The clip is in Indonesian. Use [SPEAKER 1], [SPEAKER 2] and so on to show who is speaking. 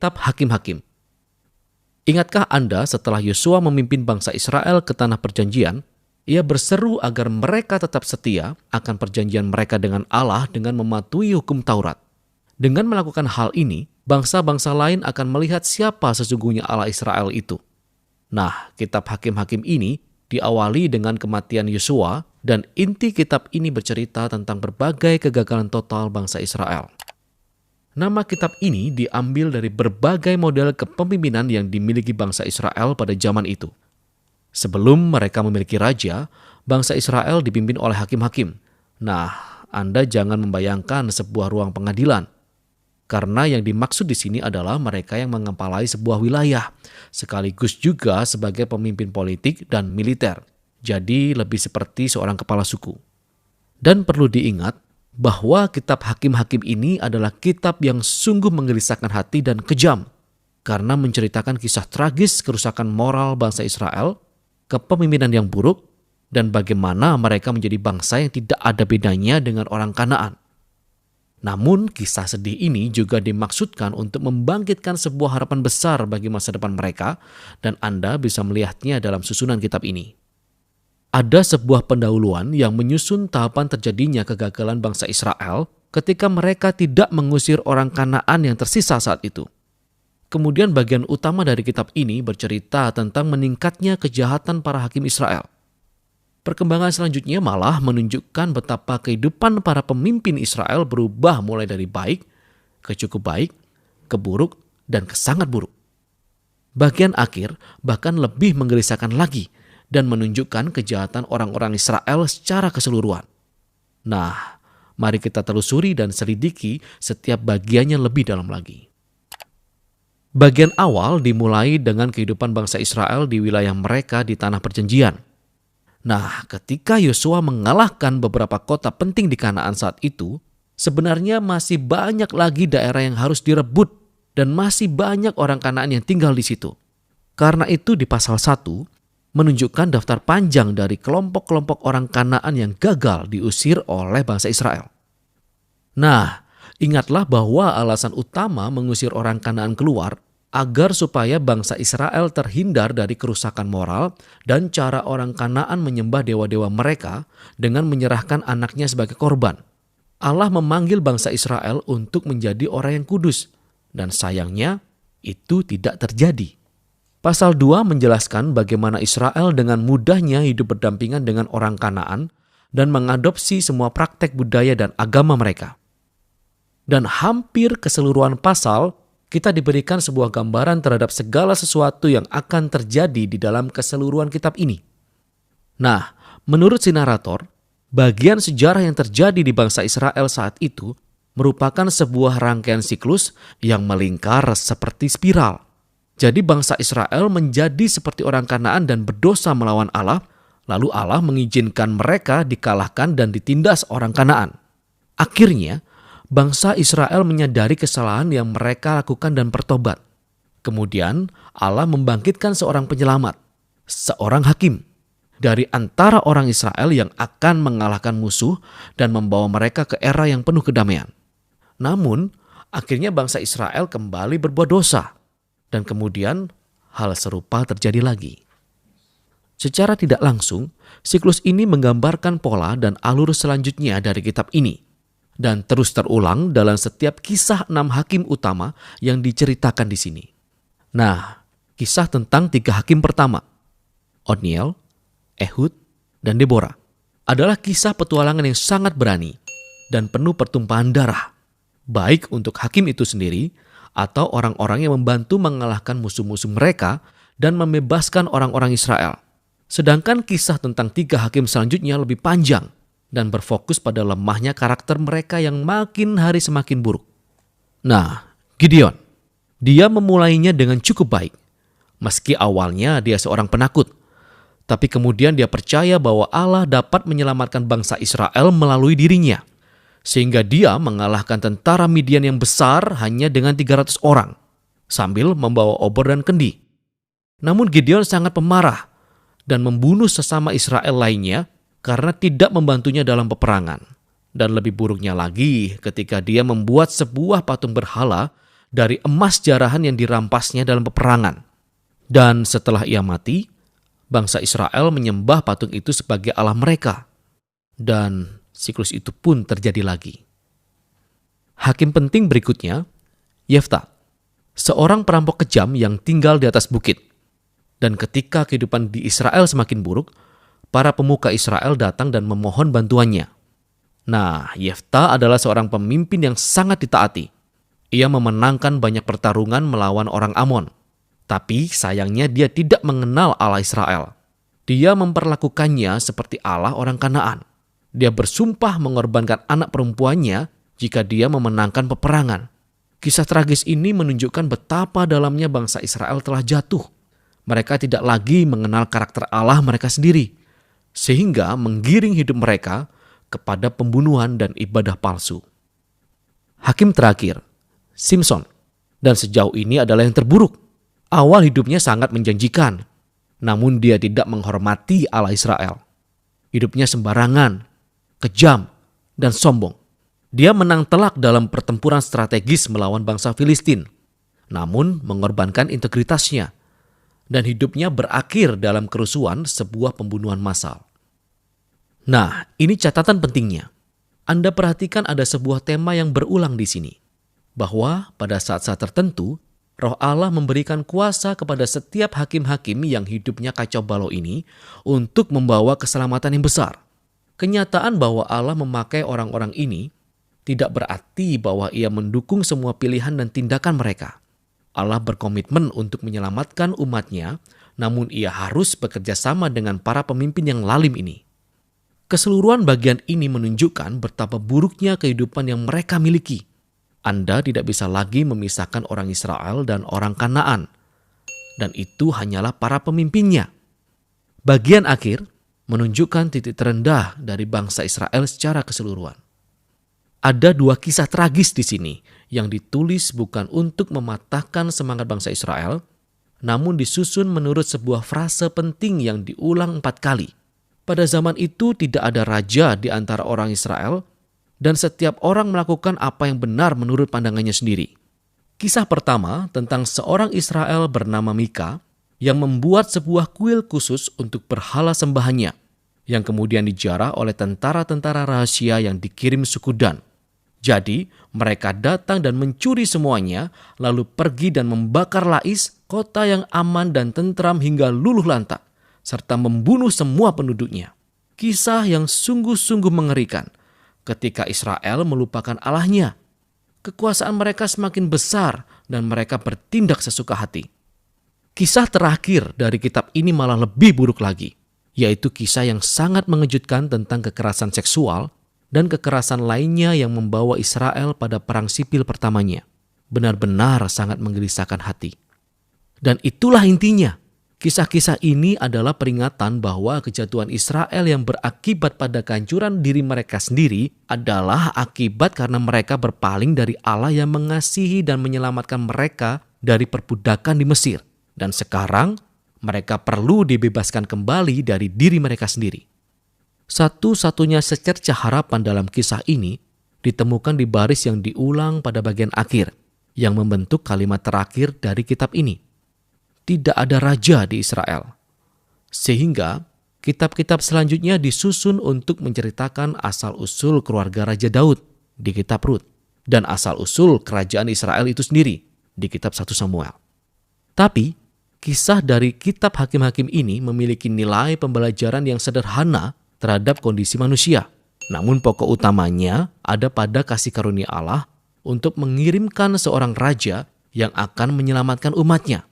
[SPEAKER 1] kitab Hakim-Hakim. Ingatkah Anda setelah Yosua memimpin bangsa Israel ke tanah perjanjian, ia berseru agar mereka tetap setia akan perjanjian mereka dengan Allah dengan mematuhi hukum Taurat. Dengan melakukan hal ini, bangsa-bangsa lain akan melihat siapa sesungguhnya Allah Israel itu. Nah, kitab Hakim-Hakim ini diawali dengan kematian Yosua dan inti kitab ini bercerita tentang berbagai kegagalan total bangsa Israel. Nama kitab ini diambil dari berbagai model kepemimpinan yang dimiliki bangsa Israel pada zaman itu. Sebelum mereka memiliki raja, bangsa Israel dipimpin oleh hakim-hakim. Nah, Anda jangan membayangkan sebuah ruang pengadilan. Karena yang dimaksud di sini adalah mereka yang mengepalai sebuah wilayah, sekaligus juga sebagai pemimpin politik dan militer. Jadi lebih seperti seorang kepala suku. Dan perlu diingat, bahwa kitab Hakim-Hakim ini adalah kitab yang sungguh menggelisahkan hati dan kejam karena menceritakan kisah tragis kerusakan moral bangsa Israel, kepemimpinan yang buruk, dan bagaimana mereka menjadi bangsa yang tidak ada bedanya dengan orang Kanaan. Namun kisah sedih ini juga dimaksudkan untuk membangkitkan sebuah harapan besar bagi masa depan mereka, dan Anda bisa melihatnya dalam susunan kitab ini. Ada sebuah pendahuluan yang menyusun tahapan terjadinya kegagalan bangsa Israel ketika mereka tidak mengusir orang Kanaan yang tersisa saat itu. Kemudian bagian utama dari kitab ini bercerita tentang meningkatnya kejahatan para hakim Israel. Perkembangan selanjutnya malah menunjukkan betapa kehidupan para pemimpin Israel berubah mulai dari baik, ke cukup baik, ke buruk, dan ke sangat buruk. Bagian akhir bahkan lebih menggelisahkan lagi, dan menunjukkan kejahatan orang-orang Israel secara keseluruhan. Nah, mari kita telusuri dan selidiki setiap bagiannya lebih dalam lagi. Bagian awal dimulai dengan kehidupan bangsa Israel di wilayah mereka di tanah perjanjian. Nah, ketika Yosua mengalahkan beberapa kota penting di Kanaan saat itu, sebenarnya masih banyak lagi daerah yang harus direbut dan masih banyak orang Kanaan yang tinggal di situ. Karena itu di pasal 1, menunjukkan daftar panjang dari kelompok-kelompok orang Kanaan yang gagal diusir oleh bangsa Israel. Nah, ingatlah bahwa alasan utama mengusir orang Kanaan keluar agar supaya bangsa Israel terhindar dari kerusakan moral dan cara orang Kanaan menyembah dewa-dewa mereka dengan menyerahkan anaknya sebagai korban. Allah memanggil bangsa Israel untuk menjadi orang yang kudus, dan sayangnya itu tidak terjadi. Pasal 2 menjelaskan bagaimana Israel dengan mudahnya hidup berdampingan dengan orang Kanaan dan mengadopsi semua praktek budaya dan agama mereka. Dan hampir keseluruhan pasal, kita diberikan sebuah gambaran terhadap segala sesuatu yang akan terjadi di dalam keseluruhan kitab ini. Nah, menurut si narator, bagian sejarah yang terjadi di bangsa Israel saat itu merupakan sebuah rangkaian siklus yang melingkar seperti spiral. Jadi bangsa Israel menjadi seperti orang Kanaan dan berdosa melawan Allah, lalu Allah mengizinkan mereka dikalahkan dan ditindas orang Kanaan. Akhirnya, bangsa Israel menyadari kesalahan yang mereka lakukan dan bertobat. Kemudian, Allah membangkitkan seorang penyelamat, seorang hakim, dari antara orang Israel yang akan mengalahkan musuh dan membawa mereka ke era yang penuh kedamaian. Namun, akhirnya bangsa Israel kembali berbuat dosa. Dan kemudian hal serupa terjadi lagi. Secara tidak langsung, siklus ini menggambarkan pola dan alur selanjutnya dari kitab ini. Dan terus terulang dalam setiap kisah 6 hakim utama yang diceritakan di sini. Nah, kisah tentang 3 hakim pertama, Otniel, Ehud, dan Deborah, adalah kisah petualangan yang sangat berani dan penuh pertumpahan darah, baik untuk hakim itu sendiri atau orang-orang yang membantu mengalahkan musuh-musuh mereka dan membebaskan orang-orang Israel. Sedangkan kisah tentang 3 hakim selanjutnya lebih panjang dan berfokus pada lemahnya karakter mereka yang makin hari semakin buruk. Nah, Gideon, dia memulainya dengan cukup baik. Meski awalnya dia seorang penakut, tapi kemudian dia percaya bahwa Allah dapat menyelamatkan bangsa Israel melalui dirinya. Sehingga dia mengalahkan tentara Midian yang besar hanya dengan 300 orang, sambil membawa obor dan kendi. Namun Gideon sangat pemarah dan membunuh sesama Israel lainnya karena tidak membantunya dalam peperangan. Dan lebih buruknya lagi ketika dia membuat sebuah patung berhala dari emas jarahan yang dirampasnya dalam peperangan. Dan setelah ia mati, bangsa Israel menyembah patung itu sebagai Allah mereka. Dan siklus itu pun terjadi lagi. Hakim penting berikutnya, Yefta, seorang perampok kejam yang tinggal di atas bukit. Dan ketika kehidupan di Israel semakin buruk, para pemuka Israel datang dan memohon bantuannya. Nah, Yefta adalah seorang pemimpin yang sangat ditaati. Ia memenangkan banyak pertarungan melawan orang Amon. Tapi sayangnya dia tidak mengenal Allah Israel. Dia memperlakukannya seperti Allah orang Kanaan. Dia bersumpah mengorbankan anak perempuannya jika dia memenangkan peperangan. Kisah tragis ini menunjukkan betapa dalamnya bangsa Israel telah jatuh. Mereka tidak lagi mengenal karakter Allah mereka sendiri, sehingga menggiring hidup mereka kepada pembunuhan dan ibadah palsu. Hakim terakhir, Simson, dan sejauh ini adalah yang terburuk. Awal hidupnya sangat menjanjikan, namun dia tidak menghormati Allah Israel. Hidupnya sembarangan, kejam, dan sombong. Dia menang telak dalam pertempuran strategis melawan bangsa Filistin, namun mengorbankan integritasnya, dan hidupnya berakhir dalam kerusuhan sebuah pembunuhan massal. Nah, ini catatan pentingnya. Anda perhatikan ada sebuah tema yang berulang di sini, bahwa pada saat-saat tertentu, Roh Allah memberikan kuasa kepada setiap hakim-hakim yang hidupnya kacau balau ini untuk membawa keselamatan yang besar. Kenyataan bahwa Allah memakai orang-orang ini tidak berarti bahwa ia mendukung semua pilihan dan tindakan mereka. Allah berkomitmen untuk menyelamatkan umatnya, namun ia harus bekerja sama dengan para pemimpin yang lalim ini. Keseluruhan bagian ini menunjukkan betapa buruknya kehidupan yang mereka miliki. Anda tidak bisa lagi memisahkan orang Israel dan orang Kanaan. Dan itu hanyalah para pemimpinnya. Bagian akhir menunjukkan titik terendah dari bangsa Israel secara keseluruhan. Ada dua kisah tragis di sini yang ditulis bukan untuk mematahkan semangat bangsa Israel, namun disusun menurut sebuah frase penting yang diulang 4 kali. Pada zaman itu tidak ada raja di antara orang Israel, dan setiap orang melakukan apa yang benar menurut pandangannya sendiri. Kisah pertama tentang seorang Israel bernama Mika yang membuat sebuah kuil khusus untuk berhala sembahannya, yang kemudian dijarah oleh tentara-tentara rahasia yang dikirim suku Dan. Jadi, mereka datang dan mencuri semuanya, lalu pergi dan membakar Lais, kota yang aman dan tentram hingga luluh lantak, serta membunuh semua penduduknya. Kisah yang sungguh-sungguh mengerikan. Ketika Israel melupakan Allahnya, kekuasaan mereka semakin besar dan mereka bertindak sesuka hati. Kisah terakhir dari kitab ini malah lebih buruk lagi, yaitu kisah yang sangat mengejutkan tentang kekerasan seksual dan kekerasan lainnya yang membawa Israel pada perang sipil pertamanya. Benar-benar sangat menggelisahkan hati. Dan itulah intinya. Kisah-kisah ini adalah peringatan bahwa kejatuhan Israel yang berakibat pada kehancuran diri mereka sendiri adalah akibat karena mereka berpaling dari Allah yang mengasihi dan menyelamatkan mereka dari perbudakan di Mesir. Dan sekarang mereka perlu dibebaskan kembali dari diri mereka sendiri. Satu-satunya secercah harapan dalam kisah ini ditemukan di baris yang diulang pada bagian akhir yang membentuk kalimat terakhir dari kitab ini. Tidak ada raja di Israel. Sehingga kitab-kitab selanjutnya disusun untuk menceritakan asal-usul keluarga Raja Daud di kitab Rut dan asal-usul kerajaan Israel itu sendiri di kitab 1 Samuel. Tapi kisah dari kitab Hakim-Hakim ini memiliki nilai pembelajaran yang sederhana terhadap kondisi manusia. Namun pokok utamanya ada pada kasih karunia Allah untuk mengirimkan seorang raja yang akan menyelamatkan umatnya.